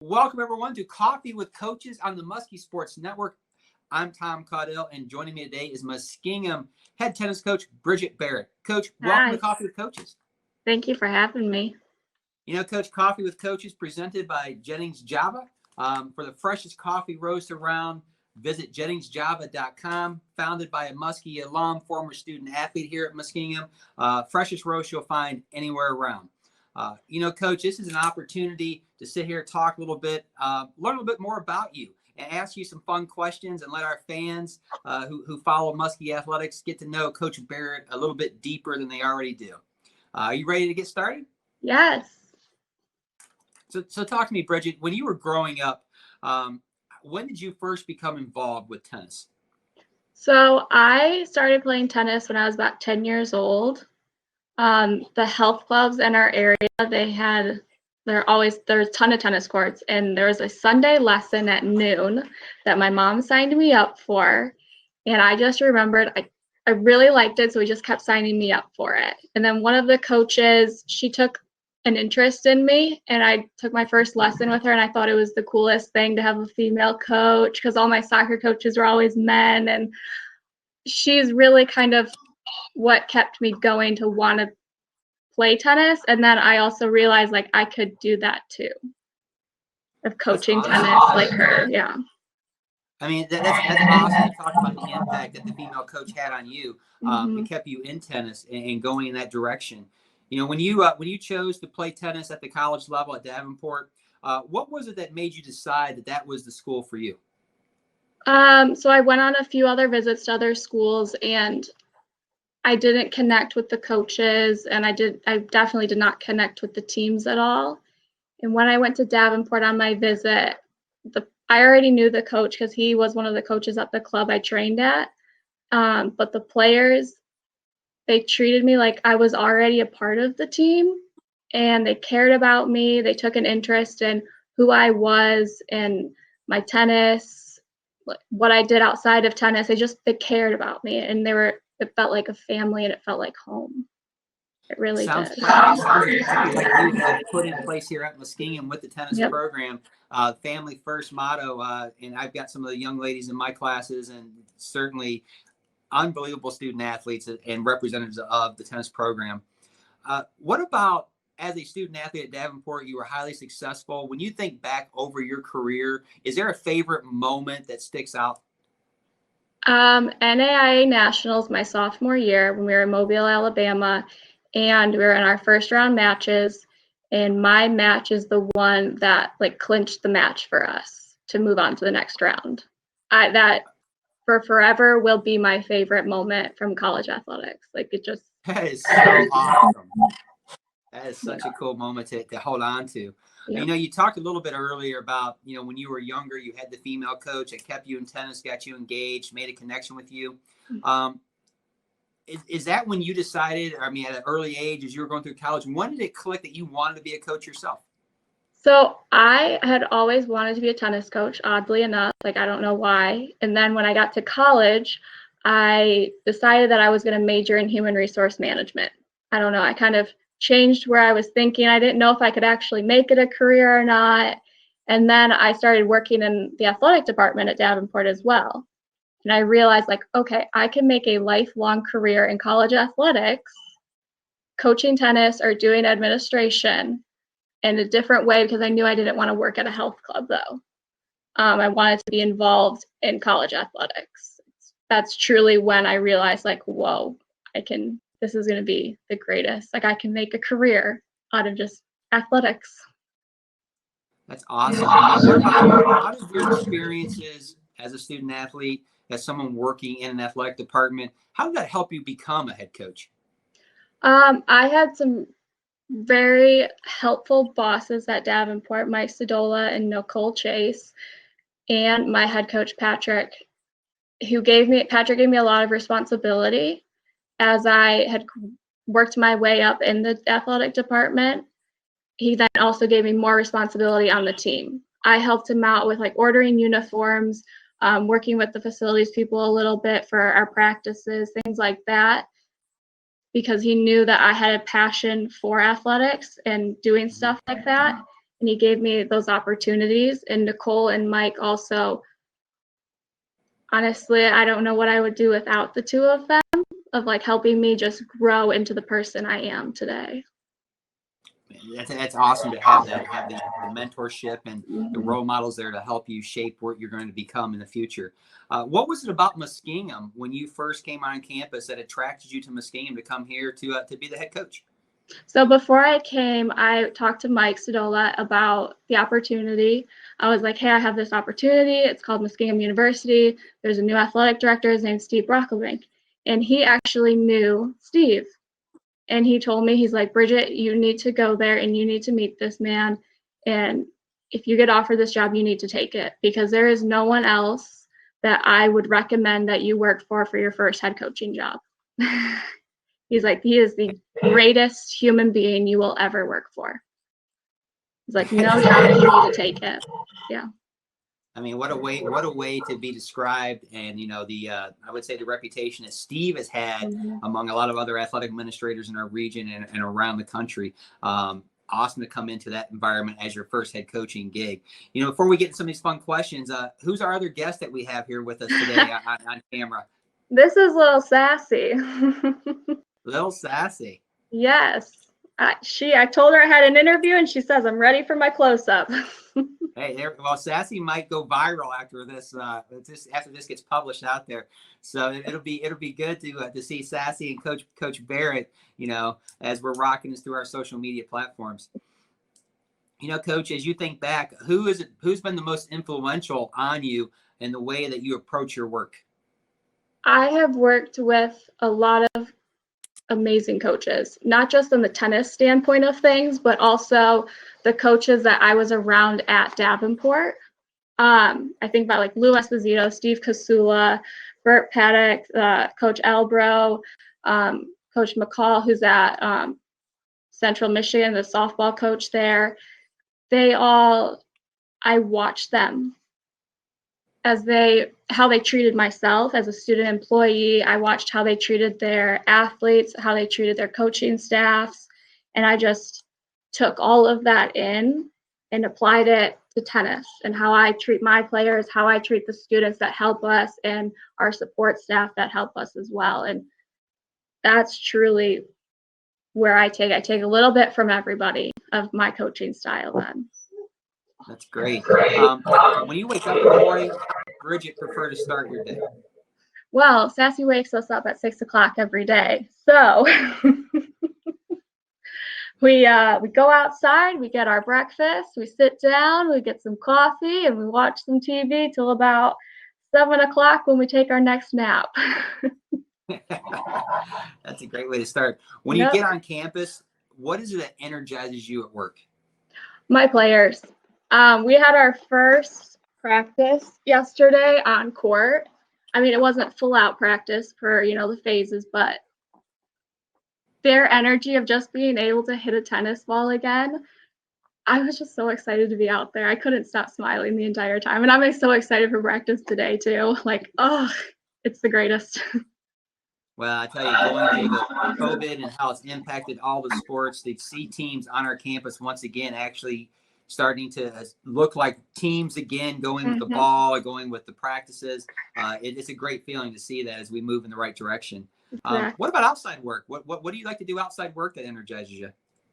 Welcome, everyone, to Coffee with Coaches on the Muskie Sports Network. I'm Tom Caudell, and joining me today is Muskingum head tennis coach, Bridget Barrett. Coach, welcome Hi. to Coffee with Coaches. Thank you for having me. You know, Coach, Coffee with Coaches presented by Jennings Java. For the freshest coffee roast around, visit jenningsjava.com. Founded by a Muskie alum, former student athlete here at Muskingum. Freshest roast you'll find anywhere around. You know, Coach, this is an opportunity to sit here, talk a little bit, learn a little bit more about you, and ask you some fun questions, and let our fans who follow Muskie athletics get to know Coach Barrett a little bit deeper than they already do. Are you ready to get started? Yes. So talk to me, Bridget. When you were growing up, when did you first become involved with tennis? So I started playing tennis when I was about 10 years old. The health clubs in our area, there's a ton of tennis courts, and there was a Sunday lesson at noon that my mom signed me up for. And I just remembered I really liked it, so we just kept signing me up for it. And then one of the coaches, she took an interest in me, and I took my first lesson with her, and I thought it was the coolest thing to have a female coach because all my soccer coaches were always men, and she's really kind of what kept me going to want to play tennis. And then I also realized like I could do that too, of coaching tennis like her. Yeah. I mean, that's awesome. You talk about the impact that the female coach had on you. It kept you in tennis and going in that direction. You know, when you chose to play tennis at the college level at Davenport, what was it that made you decide that was the school for you? So I went on a few other visits to other schools, and I didn't connect with the coaches, and I definitely did not connect with the teams at all. And when I went to Davenport on my visit, I already knew the coach because he was one of the coaches at the club I trained at. But the players, they treated me like I was already a part of the team, and they cared about me. They took an interest in who I was and my tennis, what I did outside of tennis. They cared about me, and it felt like a family, and it felt like home. It really sounds did. Sounds exactly like you have put in place here at Muskingum with the tennis program. Family first motto, and I've got some of the young ladies in my classes, and certainly unbelievable student athletes and representatives of the tennis program. What about as a student athlete at Davenport? You were highly successful. When you think back over your career, is there a favorite moment that sticks out? NAIA Nationals my sophomore year when we were in Mobile, Alabama, and we were in our first round matches, and my match is the one that like clinched the match for us to move on to the next round. That for forever will be my favorite moment from college athletics. Like that is so awesome. That is such a cool moment to hold on to. You know, you talked a little bit earlier about, you know, when you were younger, you had the female coach that kept you in tennis, got you engaged, made a connection with you. Is that when you decided, I mean, at an early age, as you were going through college, when did it click that you wanted to be a coach yourself? So I had always wanted to be a tennis coach, oddly enough. Like, I don't know why. And then when I got to college, I decided that I was going to major in human resource management. I don't know. I kind of changed where I was thinking. I didn't know if I could actually make it a career or not. And then I started working in the athletic department at Davenport as well. And I realized, like, okay, I can make a lifelong career in college athletics, coaching tennis or doing administration in a different way, because I knew I didn't want to work at a health club, though. I wanted to be involved in college athletics. That's truly when I realized, like, whoa, this is going to be the greatest. Like, I can make a career out of just athletics. That's awesome. How did your experiences as a student athlete, as someone working in an athletic department, how did that help you become a head coach? I had some very helpful bosses at Davenport, Mike Sadola and Nicole Chase, and my head coach, Patrick, Patrick gave me a lot of responsibility as I had worked my way up in the athletic department. He then also gave me more responsibility on the team. I helped him out with like ordering uniforms, working with the facilities people a little bit for our practices, things like that, because he knew that I had a passion for athletics and doing stuff like that. and he gave me those opportunities. And Nicole and Mike also, honestly, I don't know what I would do without the two of them, of like helping me just grow into the person I am today. That's awesome to have that, have the mentorship and the Mhm. role models there to help you shape what you're going to become in the future. What was it about Muskingum when you first came on campus that attracted you to Muskingum to come here to be the head coach? So before I came, I talked to Mike Sadola about the opportunity. I was like, hey, I have this opportunity. It's called Muskingum University. There's a new athletic director. His name's Steve Brockelbank. And he actually knew Steve. And he told me, he's like, Bridget, you need to go there and you need to meet this man. And if you get offered this job, you need to take it, because there is no one else that I would recommend that you work for your first head coaching job. He's like, he is the greatest human being you will ever work for. He's like, no doubt you need to take it. Yeah. I mean, what a way to be described. And, you know, I would say the reputation that Steve has had among a lot of other athletic administrators in our region and around the country. Awesome to come into that environment as your first head coaching gig. You know, before we get into some of these fun questions, who's our other guest that we have here with us today on camera? This is Little Sassy. Little Sassy. Yes. I told her I had an interview and she says, I'm ready for my close-up. Hey, well, Sassy might go viral after this gets published out there. So it'll be good to see Sassy and Coach Barrett, you know, as we're rocking this through our social media platforms. You know, Coach, as you think back, who's been the most influential on you in the way that you approach your work? I have worked with a lot of amazing coaches, not just in the tennis standpoint of things, but also the coaches that I was around at Davenport. I think about like Lou Esposito, Steve Casula, Bert Paddock, Coach Albro, Coach McCall, who's at Central Michigan, the softball coach there. I watched them how they treated myself as a student employee. I watched how they treated their athletes, how they treated their coaching staffs, and I just took all of that in and applied it to tennis and how I treat my players, how I treat the students that help us, and our support staff that help us as well. And that's truly where I take a little bit from everybody of my coaching style then. That's great. When you wake up in the morning, how does Bridget prefer to start your day? Well, Sassy wakes us up at 6 o'clock every day. So we go outside, we get our breakfast, we sit down, we get some coffee, and we watch some TV till about 7 o'clock when we take our next nap. That's a great way to start. When you get on campus, what is it that energizes you at work? My players. We had our first practice yesterday on court. I mean, it wasn't full out practice for, you know, the phases, but their energy of just being able to hit a tennis ball again, I was just so excited to be out there. I couldn't stop smiling the entire time. And I'm so excited for practice today too. Like, oh, it's the greatest. Well, I tell you, going through the COVID and how it's impacted all the sports, to see teams on our campus once again actually starting to look like teams again, going with the ball, going with the practices. It's a great feeling to see that as we move in the right direction. What about outside work? What do you like to do outside work that energizes you?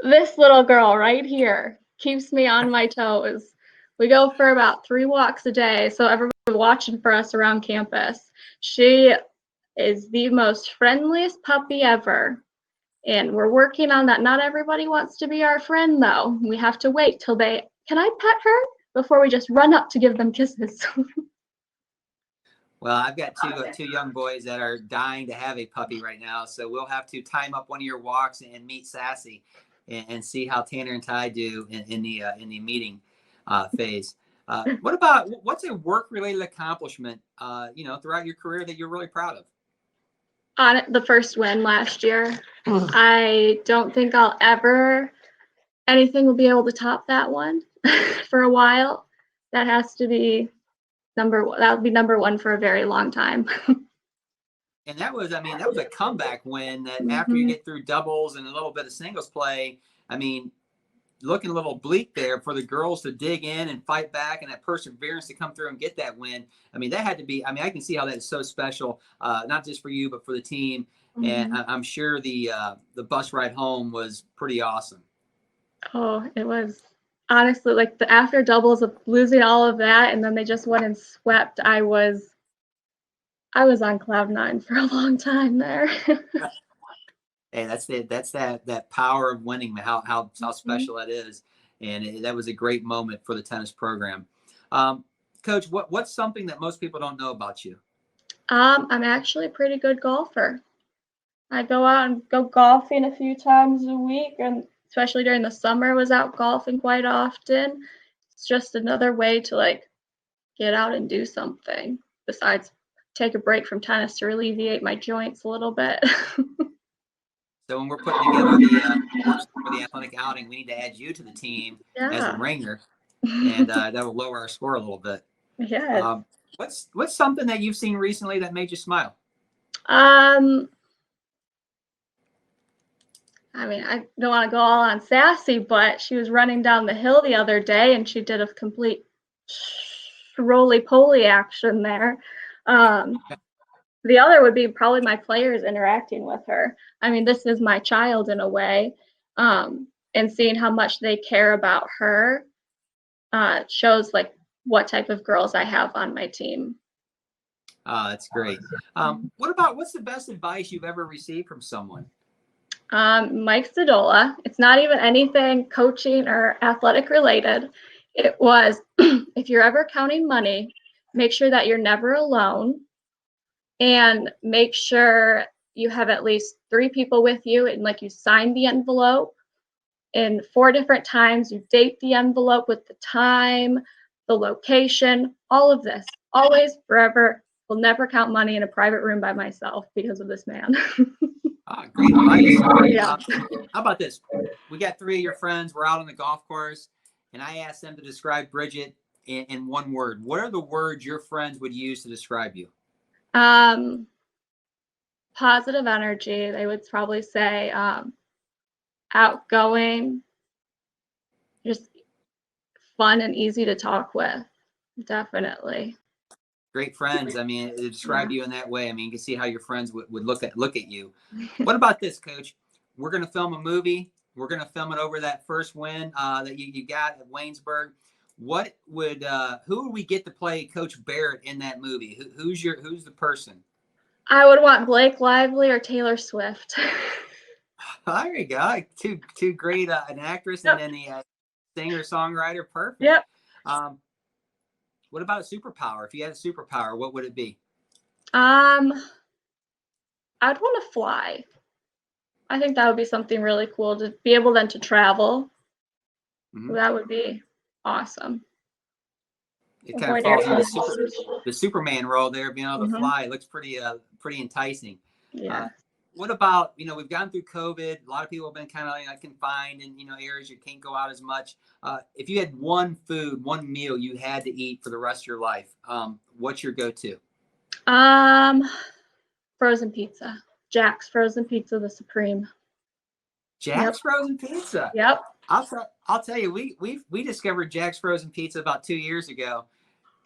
This little girl right here keeps me on my toes. We go for about 3 walks a day, so everybody watching for us around campus. She is the most friendliest puppy ever. And we're working on that. Not everybody wants to be our friend, though. We have to wait till can I pet her? Before we just run up to give them kisses. Well, I've got two young boys that are dying to have a puppy right now. So we'll have to time up one of your walks and meet Sassy and see how Tanner and Ty do in the meeting phase. What's a work-related accomplishment, throughout your career that you're really proud of? On the first win last year. I don't think anything will be able to top that one for a while. That has to be number one for a very long time. And that was a comeback win that after you get through doubles and a little bit of singles play, I mean, looking a little bleak there for the girls to dig in and fight back, and that perseverance to come through and get that win. I mean, that had to be, I mean, I can see how that is so special, not just for you, but for the team. And I'm sure the bus ride home was pretty awesome. Oh, it was honestly like the after doubles of losing all of that, and then they just went and swept. I was on cloud nine for a long time there. Hey, that's that power of winning, how special that is. And that was a great moment for the tennis program. Coach, what's something that most people don't know about you? I'm actually a pretty good golfer. I go out and go golfing a few times a week, and especially during the summer, was out golfing quite often. It's just another way to like get out and do something besides take a break from tennis to alleviate my joints a little bit. So when we're putting together the athletic outing, we need to add you to the team as a ringer, and that will lower our score a little bit. Yeah. What's something that you've seen recently that made you smile? I mean, I don't want to go all on sassy, but she was running down the hill the other day and she did a complete roly-poly action there. The other would be probably my players interacting with her. I mean, this is my child in a way, and seeing how much they care about her shows like what type of girls I have on my team. That's great. What's the best advice you've ever received from someone? Mike Zadola. It's not even anything coaching or athletic related. It was, if you're ever counting money, make sure that you're never alone, and make sure you have at least 3 people with you, and like you sign the envelope in 4 different times. You date the envelope with the time, the location, all of this. Always, forever. Will never count money in a private room by myself because of this man. Great advice. Yeah. How about this? We got 3 of your friends. We're out on the golf course, and I asked them to describe Bridget in one word. What are the words your friends would use to describe you? Positive energy. They would probably say outgoing, just fun and easy to talk with. Definitely. Great friends. I mean, to describe you in that way, I mean, you can see how your friends would look at you. What about this, Coach? We're going to film a movie. We're going to film it over that first win that you got at Waynesburg. Who would we get to play Coach Barrett in that movie? Who's the person? I would want Blake Lively or Taylor Swift. There you go. Two great, an actress and then the singer songwriter. Perfect. Yep. What about a superpower? If you had a superpower, what would it be? I'd want to fly. I think that would be something really cool to be able then to travel. Mm-hmm. That would be awesome. It kind of falls into the Superman role there, being able to fly. It looks pretty enticing. Yeah. What about, we've gone through COVID. A lot of people have been kind of confined in, areas you can't go out as much. If you had one meal you had to eat for the rest of your life, what's your go-to? Frozen pizza. Jack's frozen pizza, the supreme. Jack's frozen pizza. Yep. I'll tell you, we discovered Jack's frozen pizza about 2 years ago,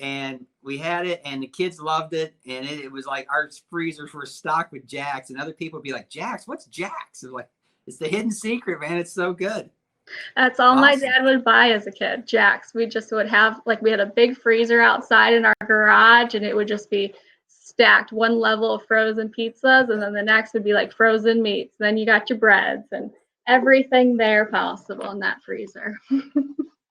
and we had it, and the kids loved it, and it was like our freezers were stocked with Jack's, and other people would be like, Jack's, what's Jack's? It's like, it's the hidden secret, man. It's so good. That's all my dad would buy as a kid, Jack's. We just would have, we had a big freezer outside in our garage, and it would just be stacked, one level of frozen pizzas, and then the next would be like frozen meats. Then you got your breads and everything there possible in that freezer.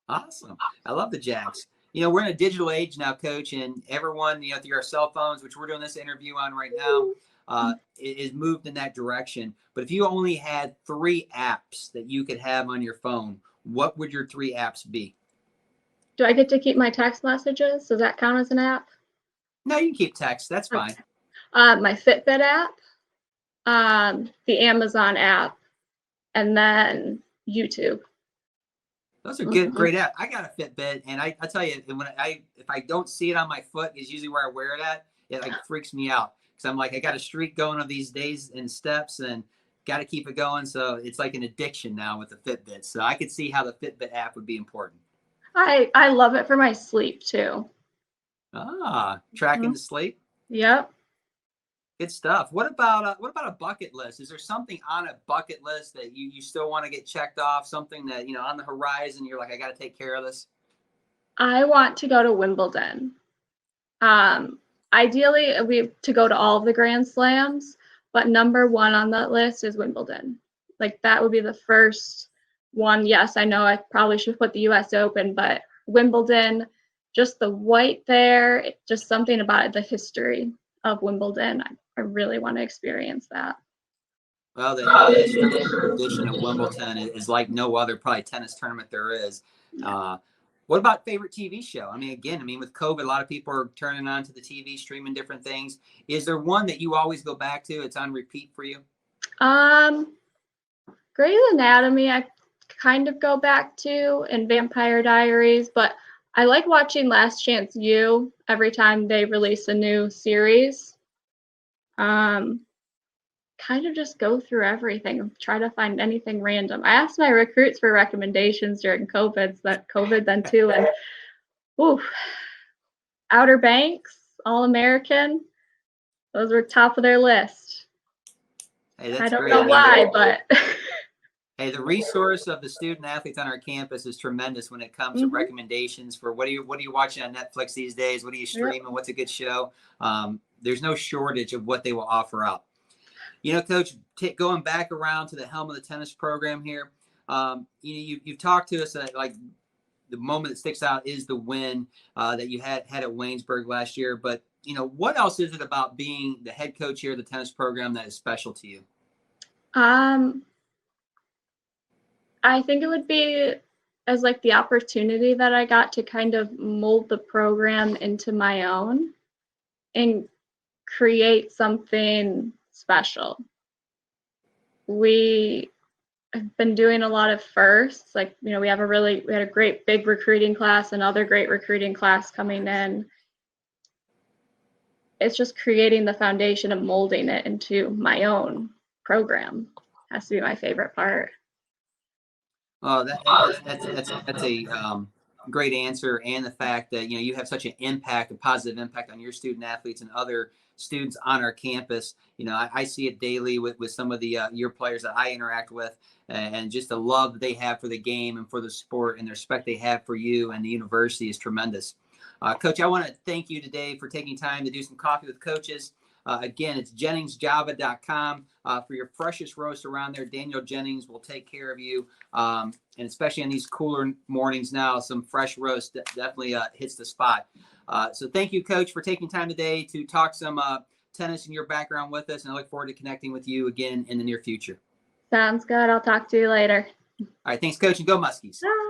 Awesome. I love the Jack's. We're in a digital age now, Coach, and everyone, through our cell phones, which we're doing this interview on right now, is moved in that direction. But if you only had 3 apps that you could have on your phone, what would your 3 apps be? Do I get to keep my text messages? Does that count as an app? No, you can keep text. That's fine. My Fitbit app, the Amazon app, and then YouTube. Those are good, great apps. I got a Fitbit, and I tell you, if I don't see it on my foot, is usually where I wear it at. It freaks me out because I'm like, I got a streak going of these days and steps, and got to keep it going. So it's like an addiction now with the Fitbit. So I could see how the Fitbit app would be important. I love it for my sleep too. Tracking the sleep. Yep. Good stuff. What about a bucket list? Is there something on a bucket list that you still want to get checked off? Something that, on the horizon, you're like, I got to take care of this? I want to go to Wimbledon. Ideally, to go to all of the Grand Slams, but number one on that list is Wimbledon. Like, that would be the first one. Yes, I know I probably should put the U.S. Open, but Wimbledon, just the white there, just something about it, the history of Wimbledon. I really want to experience that. Well, the history and tradition of Wimbledon is like no other probably tennis tournament there is. What about favorite TV show? Again, with COVID, a lot of people are turning on to the TV, streaming different things. Is there one that you always go back to? It's on repeat for you? Grey's Anatomy, I kind of go back to, and Vampire Diaries, but I like watching Last Chance U every time they release a new series. Kind of just go through everything, try to find anything random. I asked my recruits for recommendations during COVID then too, and Outer Banks, All American, those were top of their list. Hey, that's I don't great. know why, but hey, the resource of the student athletes on our campus is tremendous when it comes to recommendations for what are you watching on Netflix these days? What are you streaming? What's a good show? There's no shortage of what they will offer up. Coach, going back around to the helm of the tennis program here, you've talked to us like the moment that sticks out is the win that you had at Waynesburg last year. But, what else is it about being the head coach here of the tennis program that is special to you? I think it would be as like the opportunity that I got to kind of mold the program into my own and create something special. We have been doing a lot of firsts. Like, we had a great big recruiting class, another great recruiting class coming in. It's just creating the foundation of molding it into my own program. Has to be my favorite part. Oh, that's a great answer, and the fact that you have such a positive impact on your student athletes and other students on our campus. I see it daily with some of the your players that I interact with, and just the love that they have for the game and for the sport, and the respect they have for you and the university is tremendous. Coach, I want to thank you today for taking time to do some coffee with coaches. Again, it's JenningsJava.com for your freshest roast around there. Daniel Jennings will take care of you. And especially in these cooler mornings now, some fresh roast definitely hits the spot. So thank you, Coach, for taking time today to talk some tennis and your background with us. And I look forward to connecting with you again in the near future. Sounds good. I'll talk to you later. All right. Thanks, Coach, and go Muskies. Bye.